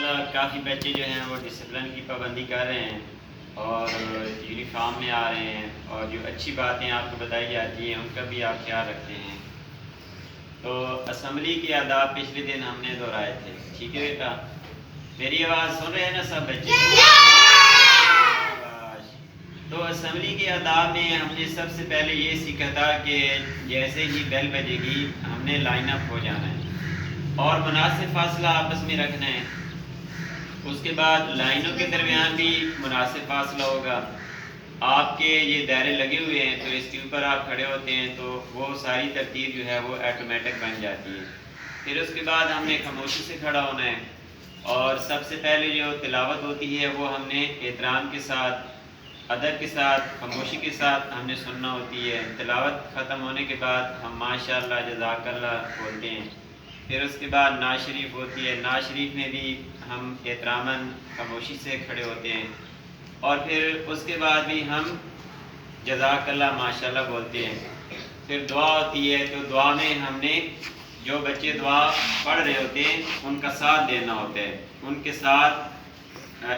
ماشاءاللہ کافی بچے جو ہیں وہ ڈسپلن کی پابندی کر رہے ہیں اور یونیفارم میں آ رہے ہیں، اور جو اچھی باتیں آپ کو بتائی جاتی ہیں ان کا بھی آپ خیال رکھتے ہیں۔ تو اسمبلی کے آداب پچھلے دن ہم نے دہرائے تھے، ٹھیک ہے بیٹا؟ میری آواز سن رہے ہیں نا سب بچے؟ تو اسمبلی کے آداب میں ہم نے سب سے پہلے یہ سیکھا تھا کہ جیسے ہی بیل بجے گی ہم نے لائن اپ ہو جانا ہے اور مناسب فاصلہ آپس میں رکھنا ہے۔ اس کے بعد لائنوں کے درمیان بھی مناسب فاصلہ ہوگا۔ آپ کے یہ دائرے لگے ہوئے ہیں تو اس کے اوپر آپ کھڑے ہوتے ہیں تو وہ ساری ترتیب جو ہے وہ آٹومیٹک بن جاتی ہے۔ پھر اس کے بعد ہم نے خاموشی سے کھڑا ہونا ہے اور سب سے پہلے جو تلاوت ہوتی ہے وہ ہم نے احترام کے ساتھ، ادب کے ساتھ، خاموشی کے ساتھ ہم نے سننا ہوتی ہے۔ تلاوت ختم ہونے کے بعد ہم ماشاءاللہ جزاک اللہ بولتے ہیں۔ پھر اس کے بعد نعت شریف ہوتی ہے، نعت شریف میں بھی ہم احتراماً خاموشی سے کھڑے ہوتے ہیں، اور پھر اس کے بعد بھی ہم جزاک اللہ ماشاءاللہ بولتے ہیں۔ پھر دعا ہوتی ہے تو دعا میں ہم نے جو بچے دعا پڑھ رہے ہوتے ہیں ان کا ساتھ دینا ہوتا ہے، ان کے ساتھ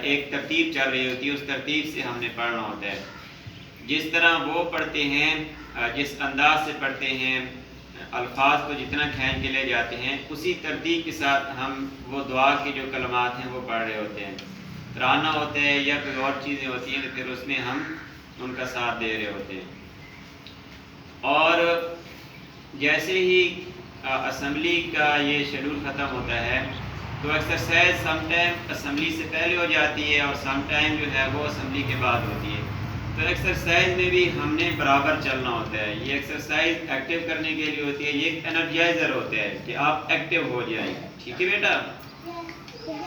ایک ترتیب چل رہی ہوتی ہے، اس ترتیب سے ہم نے پڑھنا ہوتا ہے۔ جس طرح وہ پڑھتے ہیں، جس انداز سے پڑھتے ہیں، الفاظ کو جتنا کھینچ کے لے جاتے ہیں، اسی ترتیب کے ساتھ ہم وہ دعا کے جو کلمات ہیں وہ پڑھ رہے ہوتے ہیں۔ ترانہ ہوتا ہے یا کوئی اور چیزیں ہوتی ہیں تو پھر اس میں ہم ان کا ساتھ دے رہے ہوتے ہیں۔ اور جیسے ہی اسمبلی کا یہ شیڈول ختم ہوتا ہے تو ایکسرسائز سم ٹائم اسمبلی سے پہلے ہو جاتی ہے اور سم ٹائم جو ہے وہ اسمبلی کے بعد ہوتی ہے۔ تو ایکسرسائز میں بھی ہم نے برابر چلنا ہوتا ہے۔ یہ ایکسرسائز ایکٹیو کرنے کے لیے ہوتی ہے، یہ ایک انرجائزر ہوتا ہے کہ آپ ایکٹیو ہو جائیں، ٹھیک ہے بیٹا؟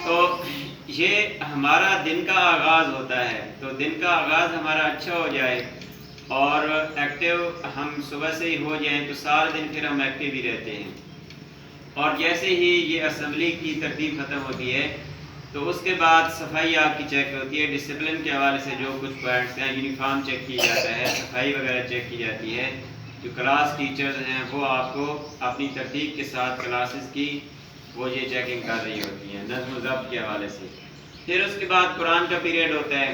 تو یہ ہمارا دن کا آغاز ہوتا ہے، تو دن کا آغاز ہمارا اچھا ہو جائے اور ایکٹیو ہم صبح سے ہی ہو جائیں تو سارا دن پھر ہم ایکٹیو ہی رہتے ہیں۔ اور جیسے ہی یہ اسمبلی کی ترتیب ختم ہوتی ہے تو اس کے بعد صفائی آپ کی چیک ہوتی ہے، ڈسپلن کے حوالے سے جو کچھ پوائنٹس ہیں، یونیفارم چیک کی جاتا ہے، صفائی وغیرہ چیک کی جاتی ہے۔ جو کلاس ٹیچرز ہیں وہ آپ کو اپنی ترتیب کے ساتھ کلاسز کی وہ یہ چیکنگ کر رہی ہوتی ہیں نظم و ضبط کے حوالے سے۔ پھر اس کے بعد قرآن کا پیریڈ ہوتا ہے،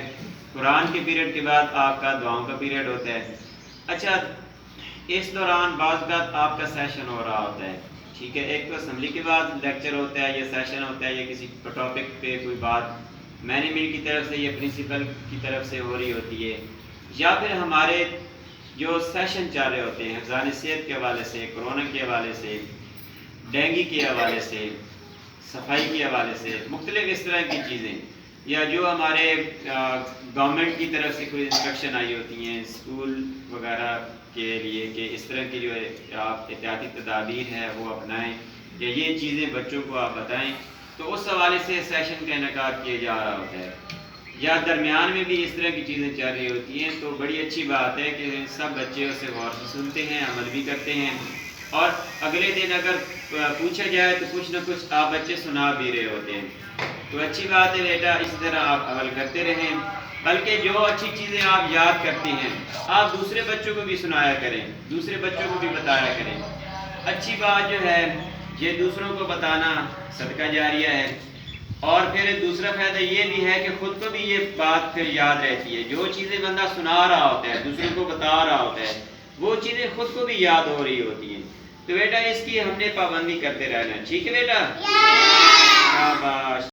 قرآن کے پیریڈ کے بعد آپ کا دعاؤں کا پیریڈ ہوتا ہے۔ اچھا، اس دوران بعض اوقات آپ کا سیشن ہو رہا ہوتا ہے، ٹھیک ہے؟ ایک تو اسمبلی کے بعد لیکچر ہوتا ہے یا سیشن ہوتا ہے یا کسی ٹاپک پہ کوئی بات مینجمنٹ کی طرف سے یا پرنسپل کی طرف سے ہو رہی ہوتی ہے، یا پھر ہمارے جو سیشن چل رہے ہوتے ہیں حفظان صحت کے حوالے سے، کرونا کے حوالے سے، ڈینگی کے حوالے سے، صفائی کے حوالے سے، مختلف اس طرح کی چیزیں، یا جو ہمارے گورنمنٹ کی طرف سے کوئی انسٹرکشن آئی ہوتی ہیں اسکول وغیرہ کے لیے کہ اس طرح کی جو آپ احتیاطی تدابیر ہے وہ اپنائیں یا یہ چیزیں بچوں کو آپ بتائیں، تو اس حوالے سے سیشن کا انعقاد کیا جا رہا ہوتا ہے۔ یا درمیان میں بھی اس طرح کی چیزیں چل رہی ہوتی ہیں تو بڑی اچھی بات ہے کہ سب بچے اسے غور سے سنتے ہیں، عمل بھی کرتے ہیں، اور اگلے دن اگر پوچھا جائے تو کچھ نہ کچھ آپ بچے سنا بھی رہے ہوتے ہیں۔ تو اچھی بات ہے بیٹا، اسی طرح آپ عمل کرتے رہیں، بلکہ جو اچھی چیزیں آپ یاد کرتے ہیں آپ دوسرے بچوں کو بھی سنایا کریں، دوسرے بچوں کو بھی بتایا کریں۔ اچھی بات جو ہے یہ دوسروں کو بتانا صدقہ جاریہ ہے، اور پھر دوسرا فائدہ یہ بھی ہے کہ خود کو بھی یہ بات پھر یاد رہتی ہے۔ جو چیزیں بندہ سنا رہا ہوتا ہے، دوسروں کو بتا رہا ہوتا ہے، وہ چیزیں خود کو بھی یاد ہو رہی ہوتی ہیں۔ تو بیٹا اس کی ہم نے پابندی کرتے رہنا ہے، ٹھیک ہے بیٹا؟ شاباش۔